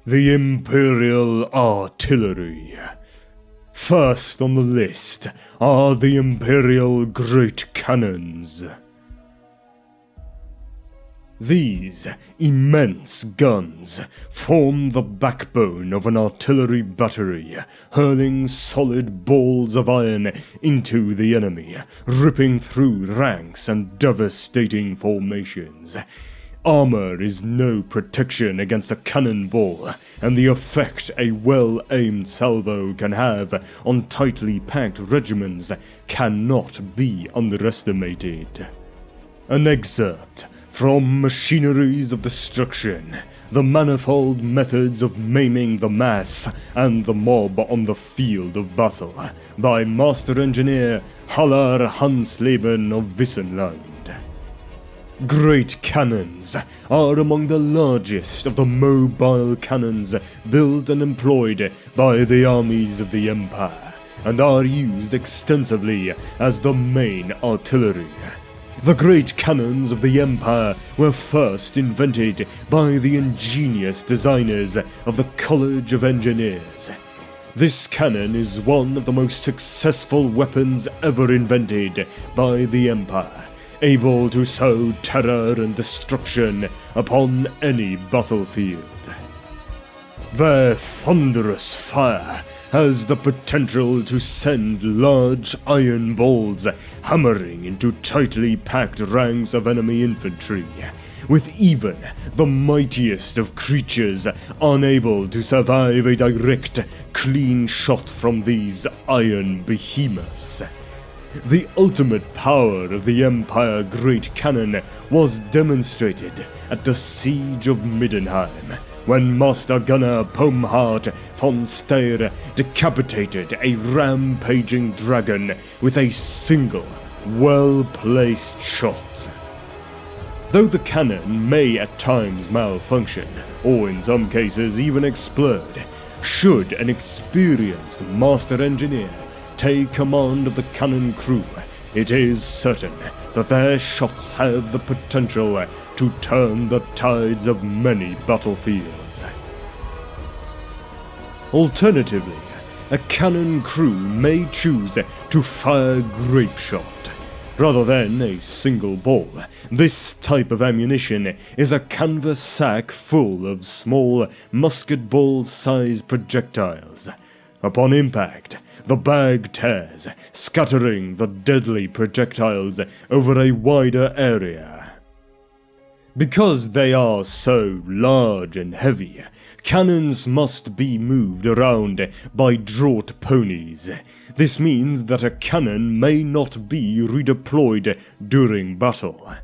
The Imperial Artillery. First on the list are the Imperial Great Cannons. These immense guns form the backbone of an artillery battery, hurling solid balls of iron into the enemy, ripping through ranks and devastating formations. Armor is no protection against a cannonball, and the effect a well-aimed salvo can have on tightly packed regiments cannot be underestimated. An excerpt from Machineries of Destruction, the manifold methods of maiming the mass and the mob on the field of battle, by Master Engineer Hallar Hansleben of Wissenland. Great cannons are among the largest of the mobile cannons built and employed by the armies of the Empire, and are used extensively as the main artillery. The great cannons of the Empire were first invented by the ingenious designers of the College of Engineers. This cannon is one of the most successful weapons ever invented by the Empire, able to sow terror and destruction upon any battlefield. Their thunderous fire has the potential to send large iron balls hammering into tightly packed ranks of enemy infantry, with even the mightiest of creatures unable to survive a direct, clean shot from these iron behemoths. The ultimate power of the Empire Great Cannon was demonstrated at the Siege of Middenheim, when Master Gunner Pomhard von Steyr decapitated a rampaging dragon with a single, well-placed shot. Though the cannon may at times malfunction, or in some cases even explode, should an experienced master engineer take command of the cannon crew, it is certain that their shots have the potential to turn the tides of many battlefields. Alternatively, a cannon crew may choose to fire grape shot. Rather than a single ball, this type of ammunition is a canvas sack full of small musket ball-sized projectiles. Upon impact, the bag tears, scattering the deadly projectiles over a wider area. Because they are so large and heavy, cannons must be moved around by draught ponies. This means that a cannon may not be redeployed during battle.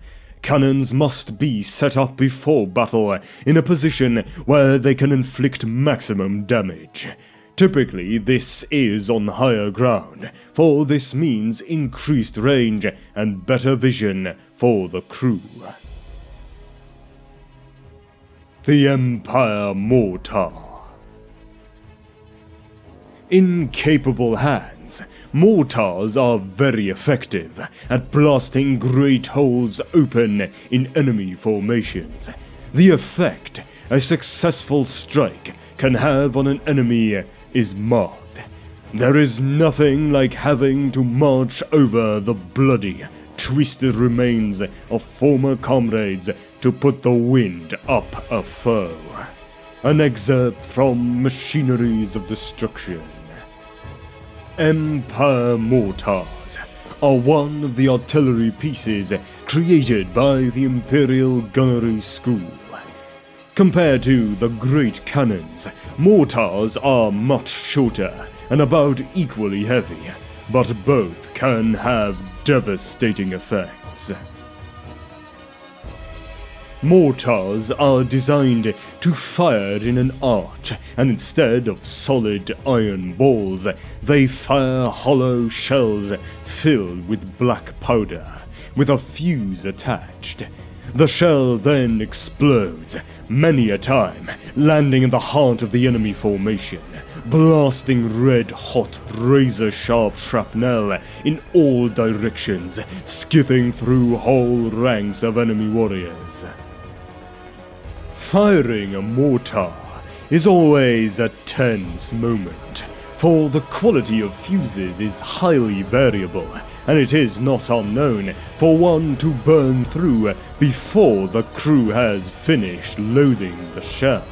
Cannons must be set up before battle in a position where they can inflict maximum damage. Typically, this is on higher ground, for this means increased range and better vision for the crew. The Empire Mortar. In capable hands, mortars are very effective at blasting great holes open in enemy formations. The effect a successful strike can have on an enemy is marked. There is nothing like having to march over the bloody, twisted remains of former comrades to put the wind up a foe. An excerpt from Machineries of Destruction. Empire mortars are one of the artillery pieces created by the Imperial Gunnery School. Compared to the great cannons, mortars are much shorter and about equally heavy, but both can have devastating effects. Mortars are designed to fire in an arch, and instead of solid iron balls, they fire hollow shells filled with black powder, with a fuse attached. The shell then explodes, many a time, landing in the heart of the enemy formation, blasting red-hot, razor-sharp shrapnel in all directions, skipping through whole ranks of enemy warriors. Firing a mortar is always a tense moment, for the quality of fuses is highly variable, and it is not unknown for one to burn through before the crew has finished loading the shell.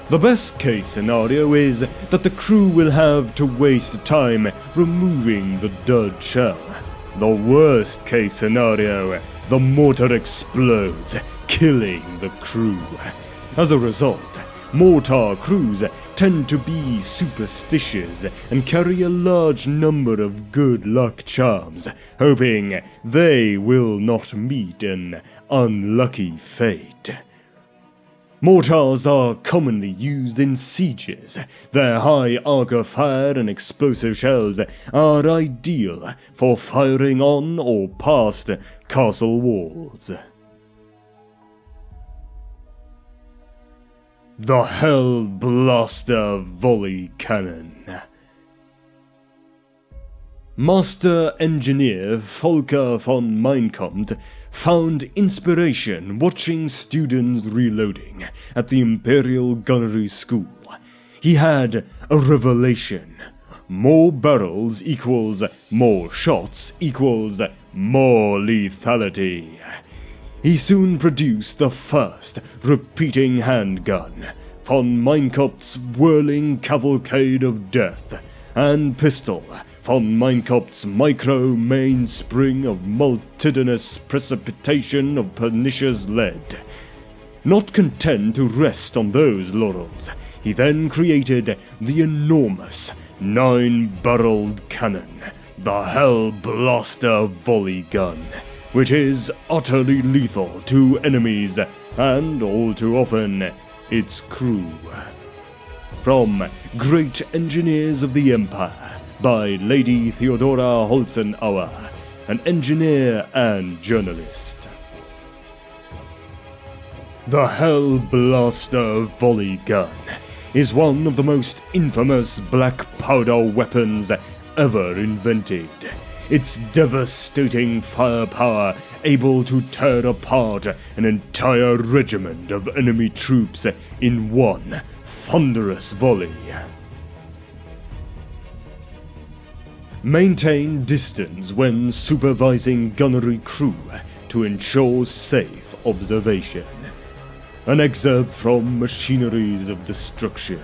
The best case scenario is that the crew will have to waste time removing the dud shell. The worst case scenario, the mortar explodes, killing the crew. As a result, mortar crews tend to be superstitious and carry a large number of good luck charms, hoping they will not meet an unlucky fate. Mortars are commonly used in sieges. Their high arc of fire and explosive shells are ideal for firing on or past castle walls. The Helblaster Volley Cannon. Master engineer Volker von Meinkampf found inspiration watching students reloading at the Imperial Gunnery School. He had a revelation. More barrels equals more shots equals more lethality. He soon produced the first repeating handgun, von Meinkampf's whirling cavalcade of death, and pistol, von Meinkampf's micro mainspring of multitudinous precipitation of pernicious lead. Not content to rest on those laurels, he then created the enormous 9-barreled cannon, the Helblaster volley gun, which is utterly lethal to enemies and, all too often, its crew. From Great Engineers of the Empire, by Lady Theodora Holzenauer, an engineer and journalist. The Helblaster volley gun is one of the most infamous black powder weapons ever invented. Its devastating firepower able to tear apart an entire regiment of enemy troops in one thunderous volley. Maintain distance when supervising gunnery crew to ensure safe observation. An excerpt from Machineries of Destruction.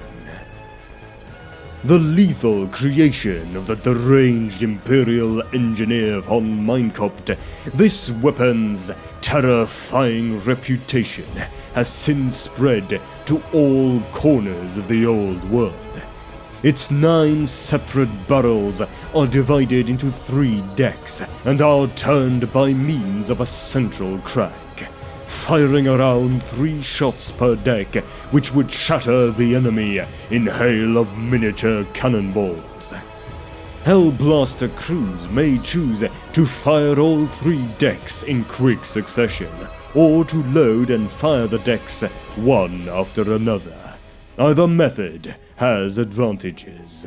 The lethal creation of the deranged Imperial engineer von Meinkampf, this weapon's terrifying reputation has since spread to all corners of the old world. Its 9 separate barrels are divided into 3 decks and are turned by means of a central crank, firing around 3 shots per deck, which would shatter the enemy in hail of miniature cannonballs. Helblaster crews may choose to fire all 3 decks in quick succession, or to load and fire the decks one after another. Either method has advantages.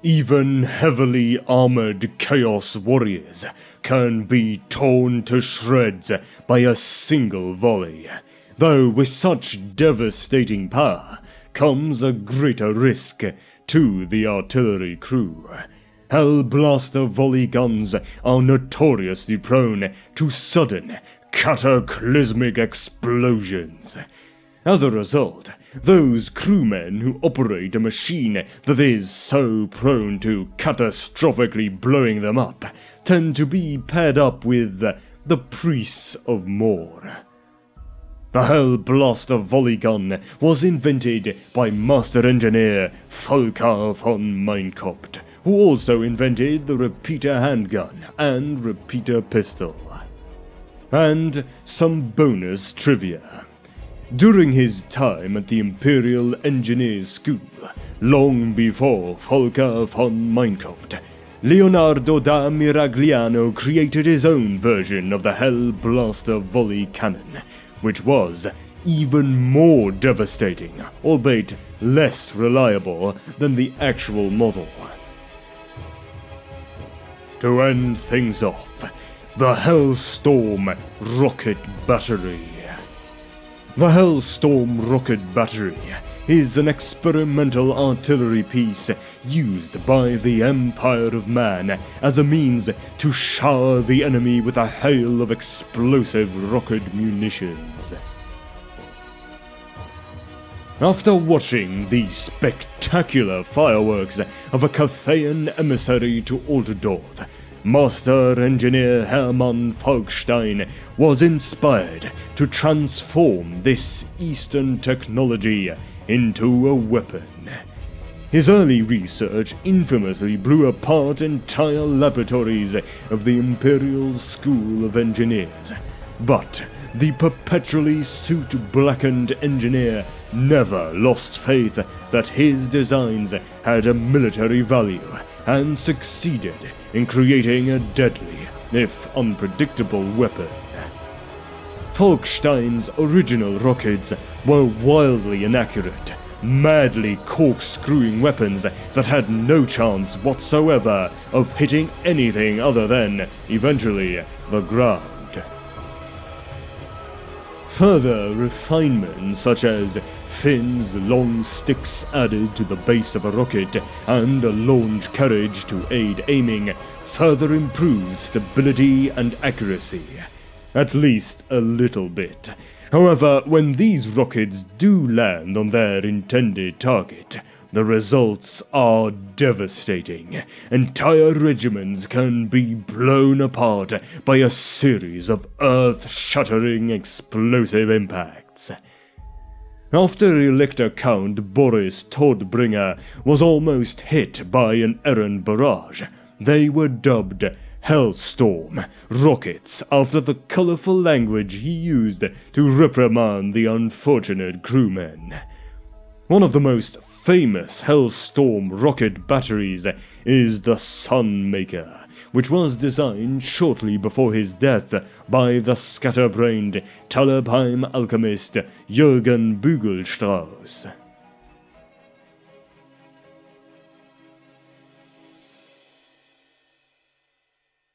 Even heavily armored Chaos Warriors can be torn to shreds by a single volley, though with such devastating power comes a greater risk to the artillery crew. Helblaster volley guns are notoriously prone to sudden, cataclysmic explosions. As a result, those crewmen who operate a machine that is so prone to catastrophically blowing them up tend to be paired up with the priests of Mortar. The Helblaster volley gun was invented by master engineer Volker von Meinkampf, who also invented the repeater handgun and repeater pistol. And some bonus trivia. During his time at the Imperial Engineers School, long before Volker von Meinkampf, Leonardo da Miragliano created his own version of the Helblaster volley cannon, which was even more devastating, albeit less reliable than the actual model. To end things off, the Helstorm rocket battery. The Helstorm rocket battery is an experimental artillery piece used by the Empire of Man as a means to shower the enemy with a hail of explosive rocket munitions. After watching the spectacular fireworks of a Cathayan emissary to Altdorf, Master Engineer Hermann Falkstein was inspired to transform this Eastern technology into a weapon. His early research infamously blew apart entire laboratories of the Imperial School of Engineers, but the perpetually suit-blackened engineer never lost faith that his designs had a military value and succeeded in creating a deadly, if unpredictable, weapon. Falkstein's original rockets were wildly inaccurate, madly corkscrewing weapons that had no chance whatsoever of hitting anything other than, eventually, the ground. Further refinements such as fins, long sticks added to the base of a rocket, and a launch carriage to aid aiming further improved stability and accuracy. At least a little bit. However, when these rockets do land on their intended target, the results are devastating. Entire regiments can be blown apart by a series of earth-shattering explosive impacts. After Elector Count Boris Todbringer was almost hit by an errant barrage, they were dubbed Helstorm rockets after the colorful language he used to reprimand the unfortunate crewmen. One of the most famous Helstorm rocket batteries is the Sunmaker, which was designed shortly before his death by the scatterbrained Talabheim alchemist Jürgen Bügelstrauss.